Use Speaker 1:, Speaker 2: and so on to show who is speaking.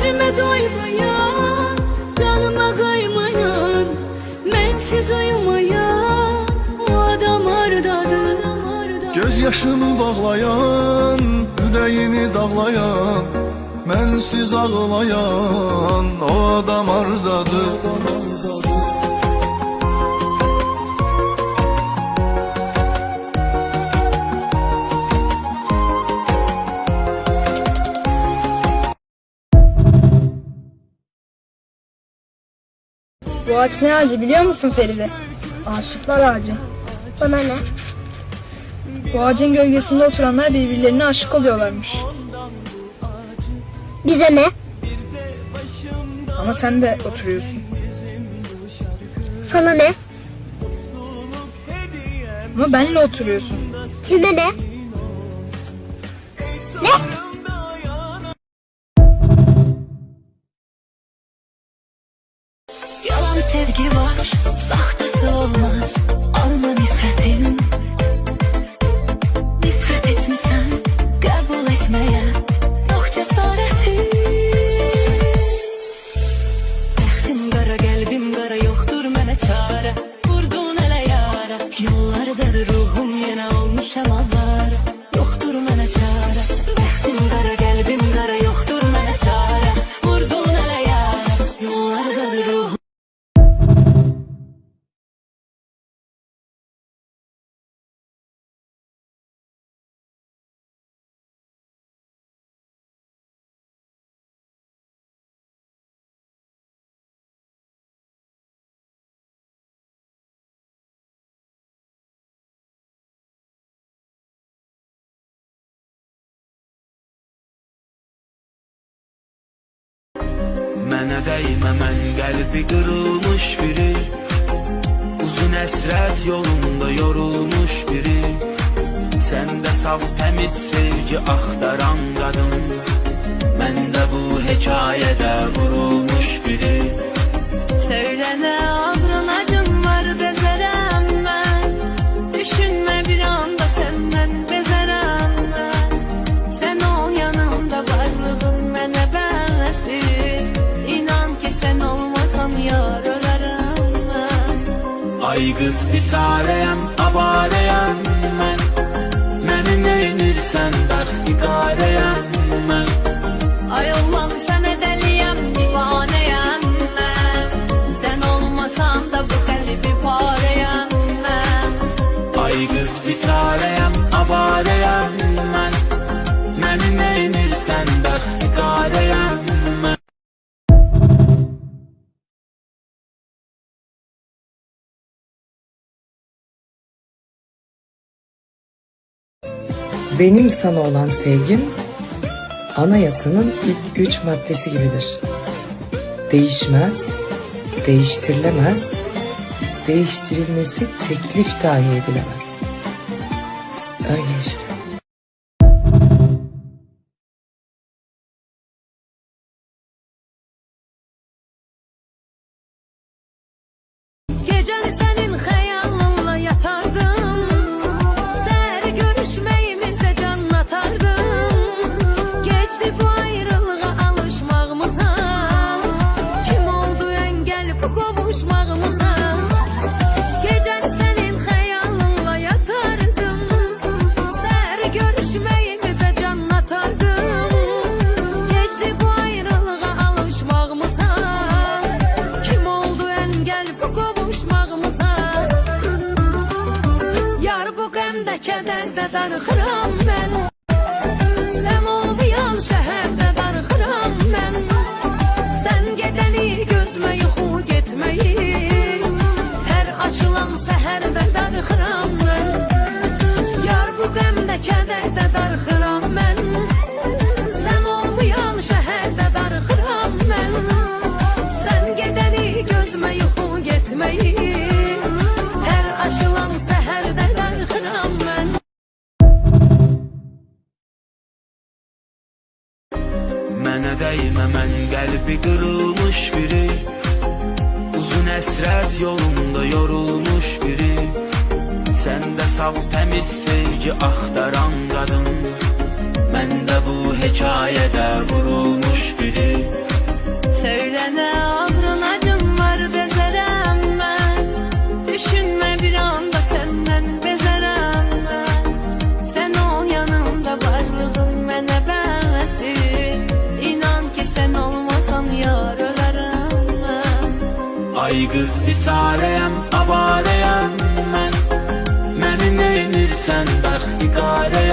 Speaker 1: Gözüme doymayan, canıma kıymayan, bensiz uyumayan o adam hardadır.
Speaker 2: Göz yaşını bağlayan, yüreğini dağlayan, bensiz ağlayan o adam hardadır.
Speaker 3: Bu ağaç ne ağacı biliyor musun Feride? Aşıklar ağacı.
Speaker 4: Bana ne?
Speaker 3: Bu ağacın gölgesinde oturanlar birbirlerine aşık oluyorlarmış.
Speaker 4: Bize ne?
Speaker 3: Ama sen de oturuyorsun.
Speaker 4: Sana ne?
Speaker 3: Ama benle oturuyorsun.
Speaker 4: Kime ne? Ne?
Speaker 1: Yalan sevgi var, sahtesi olmaz. Alma nifretim. Nifret etmişsen kabul etmeye yok cesaretim. Bəxtim qara, qəlbim qara, yoxdur mənə çarə. Vurdun elə yara, yollardadır ruhum yenə olmuşam avara. Yoxdur mənə çarə. Bəxtim qara, qəlbim qara, yoxdur mənə çarə. Vurdun elə yara, yollardadır ruhum.
Speaker 5: Mənə dəymə, mən qəlbi qırılmış biri, uzun əsrət yolunda yorulmuş biri. Səndə saf təmiz sevgi axtaran qadın, məndə bu hekayədə vurulmuş biri.
Speaker 1: Söylene abrın acın var bezerem ben. Düşünme bir anda senden bezerem ben. Sen ol yanımda varlığın bana bəsdir. İnan ki sen olmasan yar ölerim ben.
Speaker 5: Ay qız biçarəyəm, avarəyəm mən, məni neynirsən bəxtiqarəyəm mən.
Speaker 1: Ay Allah'ım sen deliyem, divaneyem ben. Sen olmasan da bu kalbi pareyem ben.
Speaker 5: Ay qız biçarəyəm, avarəyəm mən, məni neynirsən bəxtiqarəyəm mən.
Speaker 6: Benim sana olan sevgim anayasanın ilk 3 maddesi gibidir. Değişmez, değiştirilemez, değiştirilmesi teklif dahi edilemez. Öyle işte.
Speaker 1: Gecəni senin xəyalınla yatardım. Səhər görüşməyimizə can atardım. Geçti bu ayrılığa alışmağımıza. Kim oldu engel bu qovuşmağımıza? Gecəni senin xəyalınla yatardım. Səhər görüşməyimizə can atardım. Geçti bu ayrılığa alışmağımıza. Kim oldu engel bu qovuşmağımıza? Yar bu qəmdə, kədərdə darıxıram mən. Sən olmayan şəhərdə darıxıram mən. Sən gedəni gözmə yuxu getməyi. Hər açılan səhərdə darıxıram mən. Yar bu qəmdə, kədərdə darıxıram mən. Sən olmayan şəhərdə darıxıram mən. Sən gedəni gözmə yuxu getməyi. Hər açılan səhərdə darıxıram mən.
Speaker 5: Mənə dəymə, mən qəlbi qırılmış biri, uzun əsrət yolunda yorulmuş biri. Səndə saf təmiz sevgi axtaran qadın, məndə bu hekayədə vurulmuş biri. Ay qız biçarəyəm, avarəyəm mən. Məni neynirsən bəxtiqarəyəm.